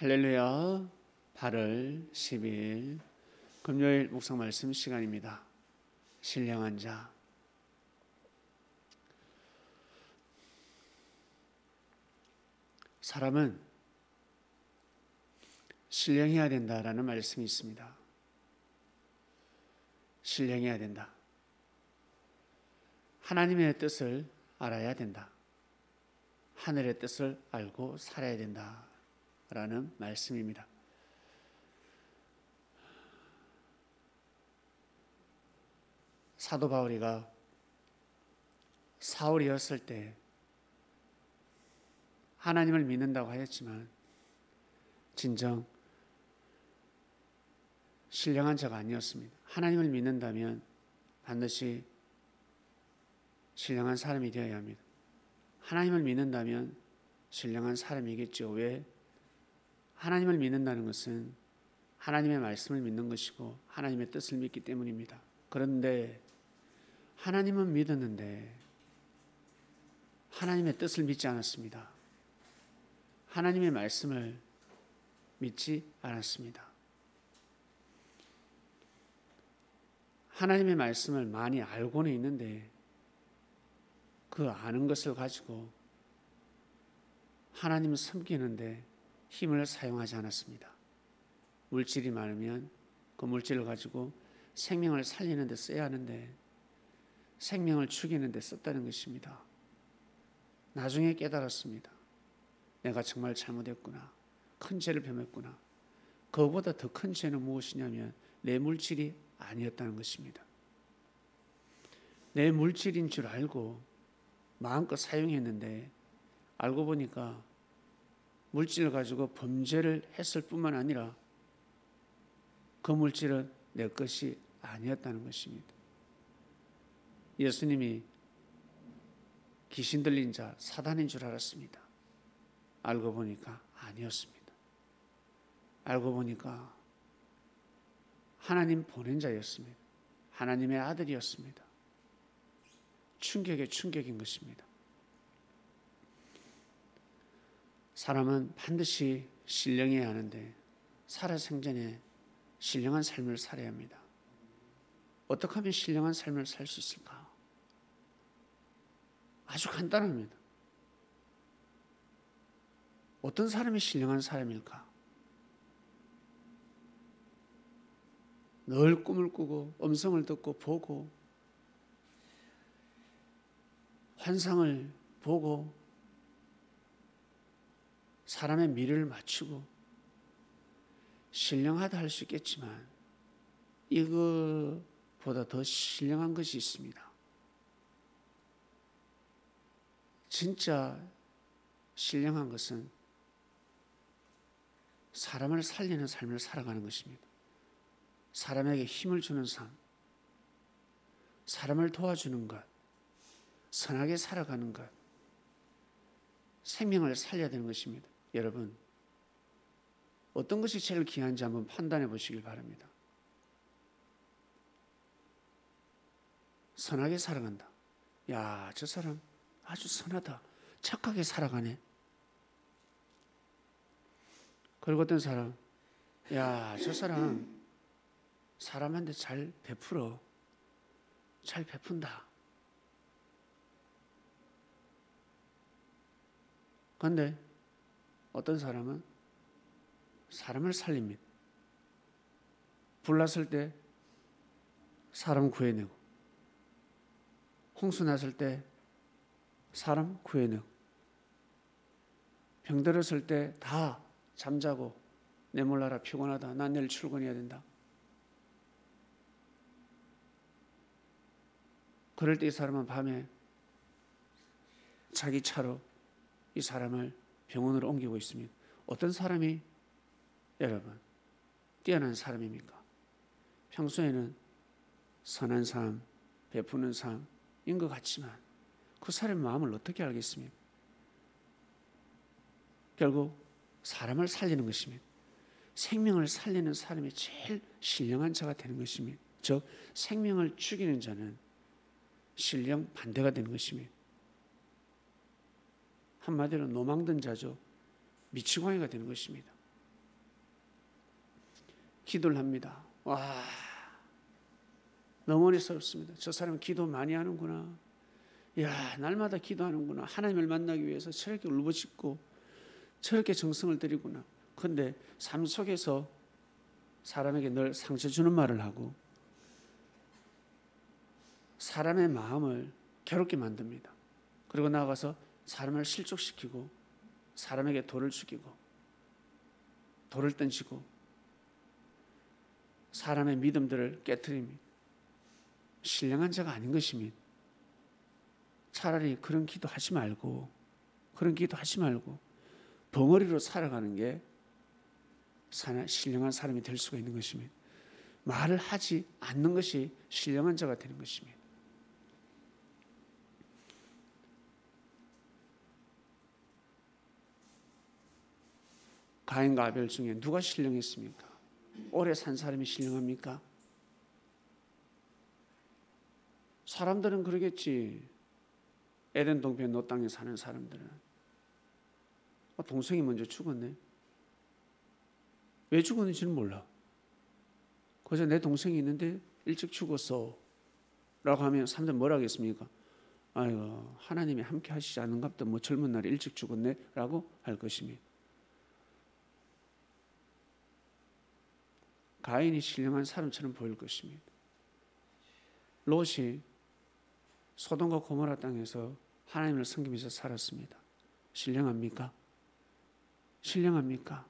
할렐루야. 8월 10일 금요일 묵상 말씀 시간입니다. 신령한 자. 사람은 신령해야 된다라는 말씀이 있습니다. 신령해야 된다. 하나님의 뜻을 알아야 된다. 하늘의 뜻을 알고 살아야 된다. 라는 말씀입니다. 사도 바울이가 사울이었을 때 하나님을 믿는다고 하였지만 진정 신령한 자가 아니었습니다. 하나님을 믿는다면 반드시 신령한 사람이 되어야 합니다. 하나님을 믿는다면 신령한 사람이겠죠. 왜? 하나님을 믿는다는 것은 하나님의 말씀을 믿는 것이고 하나님의 뜻을 믿기 때문입니다. 그런데 하나님은 믿었는데 하나님의 뜻을 믿지 않았습니다. 하나님의 말씀을 믿지 않았습니다. 하나님의 말씀을 많이 알고는 있는데 그 아는 것을 가지고 하나님을 섬기는데 힘을 사용하지 않았습니다. 물질이 많으면 그 물질을 가지고 생명을 살리는 데 써야 하는데 생명을 죽이는 데 썼다는 것입니다. 나중에 깨달았습니다. 내가 정말 잘못했구나. 큰 죄를 범했구나. 그보다 더 큰 죄는 무엇이냐면 내 물질이 아니었다는 것입니다. 내 물질인 줄 알고 마음껏 사용했는데 알고 보니까 물질을 가지고 범죄를 했을 뿐만 아니라 그 물질은 내 것이 아니었다는 것입니다. 예수님이 귀신 들린 자 사단인 줄 알았습니다. 알고 보니까 아니었습니다. 알고 보니까 하나님 보낸 자였습니다. 하나님의 아들이었습니다. 충격에 충격인 것입니다. 사람은 반드시 신령해야 하는데 살아생전에 신령한 삶을 살아야 합니다. 어떻게 하면 신령한 삶을 살 수 있을까? 아주 간단합니다. 어떤 사람이 신령한 사람일까? 늘 꿈을 꾸고 음성을 듣고 보고 환상을 보고 사람의 미래를 맞추고 신령하다 할 수 있겠지만 이거보다 더 신령한 것이 있습니다. 진짜 신령한 것은 사람을 살리는 삶을 살아가는 것입니다. 사람에게 힘을 주는 삶, 사람을 도와주는 것, 선하게 살아가는 것, 생명을 살려야 되는 것입니다. 여러분, 어떤 것이 제일 귀한지 한번 판단해 보시길 바랍니다. 선하게 살아간다. 야, 저 사람 아주 선하다. 착하게 살아가네. 그리고 어떤 사람, 야, 저 사람 사람한테 잘 베풀어. 잘 베푼다. 그런데 어떤 사람은 사람을 살립니다. 불났을 때 사람 구해내고 홍수 났을 때 사람 구해내고 병들었을 때 다 잠자고 내 몰라라 피곤하다. 난 내일 출근해야 된다. 그럴 때 이 사람은 밤에 자기 차로 이 사람을 병원으로 옮기고 있습니다. 어떤 사람이 여러분 뛰어난 사람입니까? 평소에는 선한 삶, 베푸는 삶인 것 같지만 그 사람의 마음을 어떻게 알겠습니까? 결국 사람을 살리는 것입니다. 생명을 살리는 사람이 제일 신령한 자가 되는 것입니다. 즉 생명을 죽이는 자는 신령 반대가 되는 것입니다. 한마디로 노망든 자죠. 미치광이가 되는 것입니다. 기도를 합니다. 와, 너무 어리석습니다. 저 사람은 기도 많이 하는구나. 야, 날마다 기도하는구나. 하나님을 만나기 위해서 저렇게 울부짖고 저렇게 정성을 들이구나. 그런데 삶 속에서 사람에게 늘 상처 주는 말을 하고 사람의 마음을 괴롭게 만듭니다. 그리고 나아가서 사람을 실족시키고 사람에게 돌을 죽이고 돌을 던지고 사람의 믿음들을 깨트립니다. 신령한 자가 아닌 것입니다. 차라리 그런 기도하지 말고 벙어리로 살아가는 게 신령한 사람이 될 수가 있는 것입니다. 말을 하지 않는 것이 신령한 자가 되는 것입니다. 가인과 아벨 중에 누가 신령했습니까? 오래 산 사람이 신령합니까? 사람들은 그러겠지. 에덴 동편 노 땅에 사는 사람들은 동생이 먼저 죽었네. 왜 죽었는지는 몰라. 그래서 내 동생이 있는데 일찍 죽었어 라고 하면 사람들 뭐라 하겠습니까? 아이고, 하나님이 함께 하시지 않은갑다. 뭐 젊은 날에 일찍 죽었네 라고 할 것입니다. 가인이 신령한 사람처럼 보일 것입니다. 롯이 소돔과 고모라 땅에서 하나님을 섬기면서 살았습니다. 신령합니까? 신령합니까?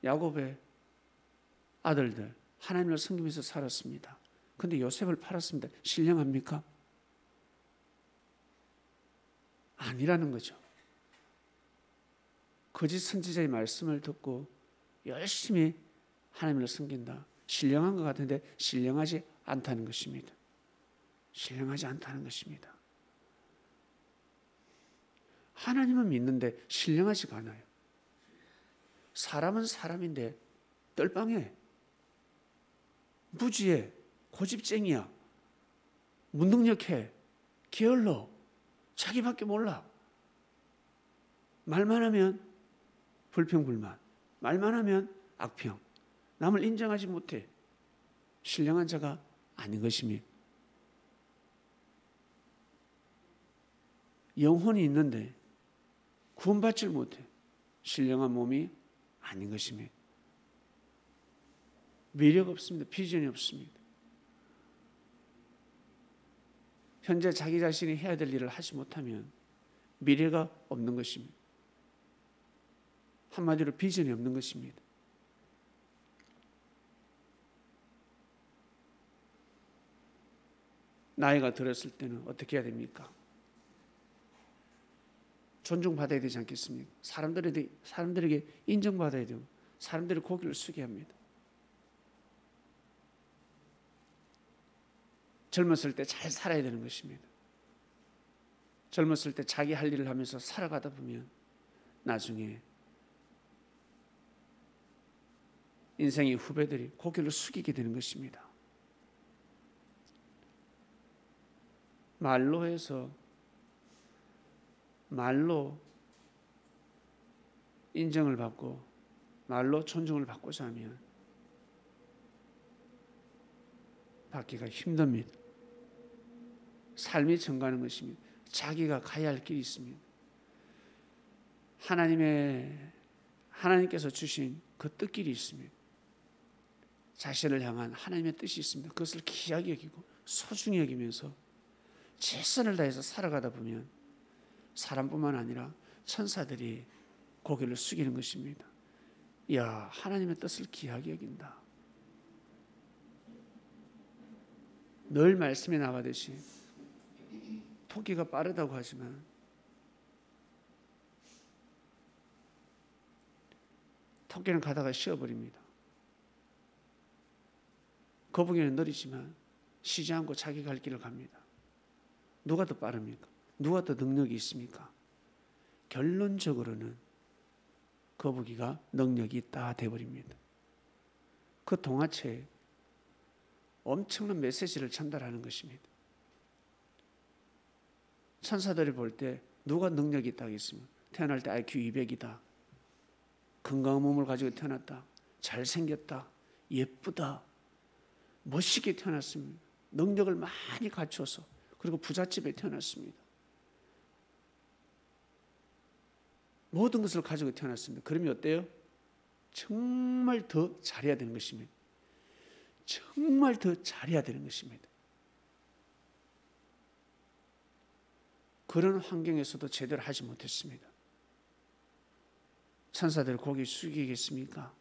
야곱의 아들들 하나님을 섬기면서 살았습니다. 그런데 요셉을 팔았습니다. 신령합니까? 아니라는 거죠. 거짓 선지자의 말씀을 듣고 열심히 하나님을 섬긴다. 신령한 것 같은데 신령하지 않다는 것입니다. 신령하지 않다는 것입니다. 하나님은 믿는데 신령하지가 않아요. 사람은 사람인데 떨빵해, 무지해, 고집쟁이야, 무능력해, 게을러, 자기밖에 몰라. 말만 하면 불평불만, 말만 하면 악평, 남을 인정하지 못해. 신령한 자가 아닌 것입니다. 영혼이 있는데 구원받질 못해. 신령한 몸이 아닌 것입니다. 미력 없습니다. 비전이 없습니다. 현재 자기 자신이 해야 될 일을 하지 못하면 미래가 없는 것입니다. 한마디로 비전이 없는 것입니다. 나이가 들었을 때는 어떻게 해야 됩니까? 존중받아야 되지 않겠습니까? 사람들에게 인정받아야 되고 사람들의 고개를 숙여야 합니다. 젊었을 때 잘 살아야 되는 것입니다. 젊었을 때 자기 할 일을 하면서 살아가다 보면 나중에 인생의 후배들이 고개를 숙이게 되는 것입니다. 말로 해서 말로 인정을 받고 말로 존중을 받고자 하면 받기가 힘듭니다. 삶이 정가는 것입니다. 자기가 가야 할 길이 있습니다. 하나님께서 주신 그 뜻길이 있습니다. 자신을 향한 하나님의 뜻이 있습니다. 그것을 귀하게 여기고 소중히 여기면서 최선을 다해서 살아가다 보면 사람뿐만 아니라 천사들이 고개를 숙이는 것입니다. 이야, 하나님의 뜻을 귀하게 여긴다. 늘 말씀에 나가듯이 토끼가 빠르다고 하지만 토끼는 가다가 쉬어버립니다. 거북이는 느리지만 쉬지 않고 자기 갈 길을 갑니다. 누가 더 빠릅니까? 누가 더 능력이 있습니까? 결론적으로는 거북이가 능력이 있다 돼버립니다. 그 동화체에 엄청난 메시지를 전달하는 것입니다. 천사들이 볼 때 누가 능력이 있다 하겠습니까? 태어날 때 IQ 200이다. 건강한 몸을 가지고 태어났다. 잘생겼다, 예쁘다, 멋있게 태어났습니다. 능력을 많이 갖춰서, 그리고 부잣집에 태어났습니다. 모든 것을 가지고 태어났습니다. 그러면 어때요? 정말 더 잘해야 되는 것입니다. 정말 더 잘해야 되는 것입니다. 그런 환경에서도 제대로 하지 못했습니다. 천사들 고개 숙이겠습니까?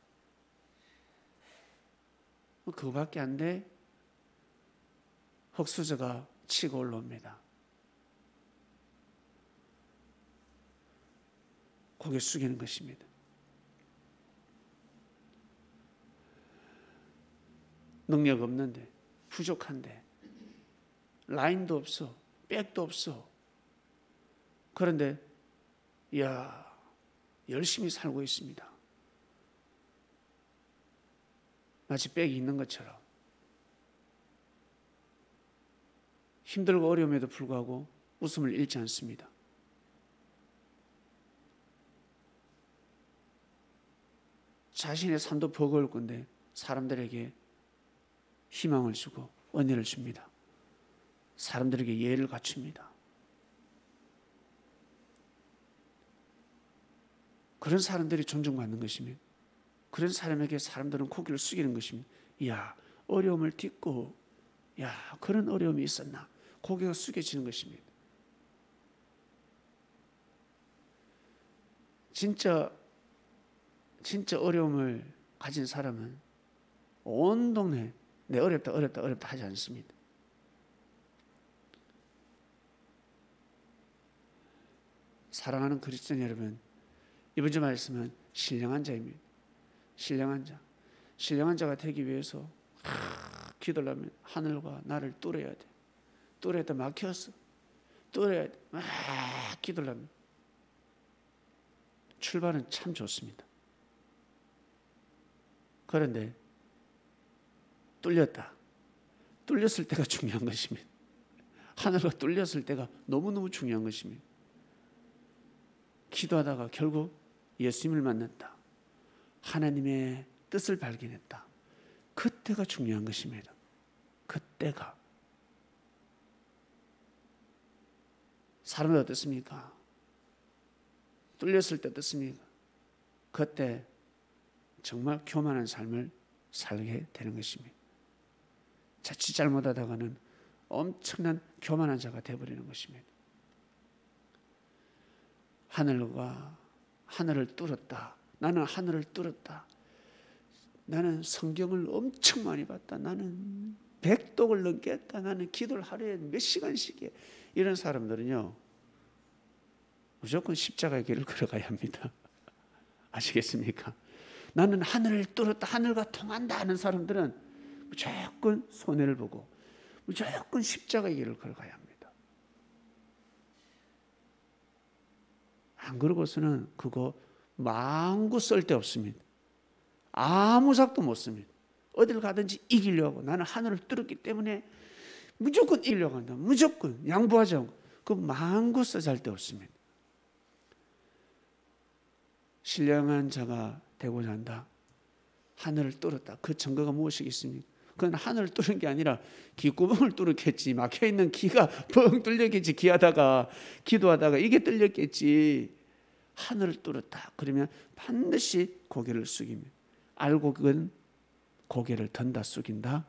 그거밖에 안 돼. 흙수저가 치고 올라옵니다. 고개 숙이는 것입니다. 능력 없는데, 부족한데, 라인도 없어, 백도 없어. 그런데 열심히 살고 있습니다. 마치 백이 있는 것처럼. 힘들고 어려움에도 불구하고 웃음을 잃지 않습니다. 자신의 삶도 버거울 건데 사람들에게 희망을 주고 은혜를 줍니다. 사람들에게 예를 갖춥니다. 그런 사람들이 존중받는 것입니다. 그런 사람에게 사람들은 고개를 숙이는 것입니다. 어려움을 딛고 그런 어려움이 있었나, 고개가 숙여지는 것입니다. 진짜 어려움을 가진 사람은 온 동네 내 어렵다 하지 않습니다. 사랑하는 그리스도인 여러분, 이번 주 말씀은 신령한 자입니다. 신령한 자가 되기 위해서 기도를 하면 하늘과 나를 뚫어야 돼. 뚫어야 막혔어. 뚫어야 돼. 막 기도를 하면 출발은 참 좋습니다. 그런데 뚫렸을 때가 중요한 것입니다. 하늘과 뚫렸을 때가 너무너무 중요한 것입니다. 기도하다가 결국 예수님을 만났다. 하나님의 뜻을 발견했다. 그때가 중요한 것입니다. 그때가. 사람은 어떻습니까? 뚫렸을 때 어떻습니까? 그때 정말 교만한 삶을 살게 되는 것입니다. 자칫 잘못하다가는 엄청난 교만한 자가 되어버리는 것입니다. 하늘을 뚫었다. 나는 하늘을 뚫었다. 나는 성경을 엄청 많이 봤다. 나는 100독을 넘겠다. 나는 기도를 하루에 몇 시간씩 해. 이런 사람들은요, 무조건 십자가의 길을 걸어가야 합니다. 아시겠습니까? 나는 하늘을 뚫었다, 하늘과 통한다 하는 사람들은 무조건 손해를 보고 무조건 십자가의 길을 걸어가야 합니다. 안 그러고서는 그거 망구 쓸데없습니다. 아무 작도 못 씁니다. 어딜 가든지 이기려고, 나는 하늘을 뚫었기 때문에 무조건 이기려고 한다. 무조건 양보하지 않고, 그 망구 쓸데없습니다. 신령한 자가 되고자 한다. 하늘을 뚫었다. 그 증거가 무엇이겠습니까? 그건 하늘을 뚫은 게 아니라 귀구멍을 뚫었겠지. 막혀있는 귀가 뻥 뚫렸겠지. 기도하다가 이게 뚫렸겠지. 하늘을 뚫었다. 그러면 반드시 고개를 숙이며, 알고 그건 고개를 든다, 숙인다.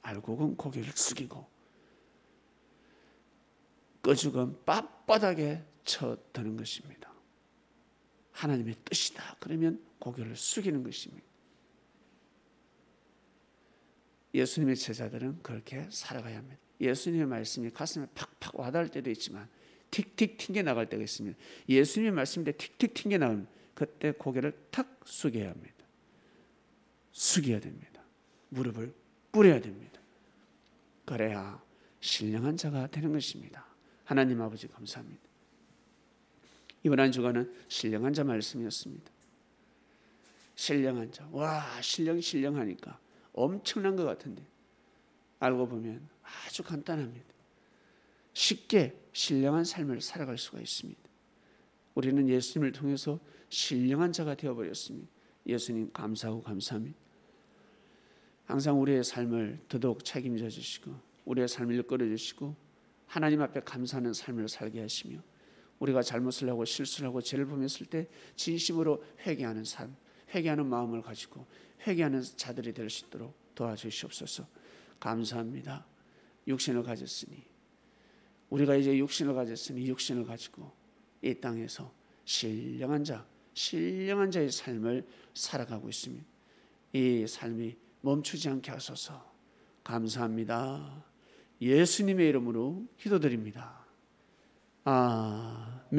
알고 그건 고개를 숙이고, 끄죽은 빳빳하게 쳐드는 것입니다. 하나님의 뜻이다. 그러면 고개를 숙이는 것입니다. 예수님의 제자들은 그렇게 살아가야 합니다. 예수님의 말씀이 가슴에 팍팍 와닿을 때도 있지만 틱틱 튕겨 나갈 때가 있습니다. 예수님의 말씀인데 틱틱 튕겨 나가면 그때 고개를 탁 숙여야 합니다. 숙여야 됩니다. 무릎을 꿇어야 됩니다. 그래야 신령한 자가 되는 것입니다. 하나님 아버지 감사합니다. 이번 한 주간은 신령한 자 말씀이었습니다. 신령한 자. 와, 신령하니까 엄청난 것 같은데 알고 보면 아주 간단합니다. 쉽게 신령한 삶을 살아갈 수가 있습니다. 우리는 예수님을 통해서 신령한 자가 되어버렸습니다. 예수님 감사하고 감사합니다. 항상 우리의 삶을 더더욱 책임져 주시고 우리의 삶을 이끌어 주시고 하나님 앞에 감사하는 삶을 살게 하시며 우리가 잘못을 하고 실수를 하고 죄를 범했을 때 진심으로 회개하는 삶, 회개하는 마음을 가지고 회개하는 자들이 될 수 있도록 도와주시옵소서. 감사합니다. 육신을 가졌으니 우리가 이제 육신을 가졌으니 육신을 가지고 이 땅에서 신령한 자의 삶을 살아가고 있습니다. 이 삶이 멈추지 않게 하소서. 감사합니다. 예수님의 이름으로 기도드립니다. 아멘.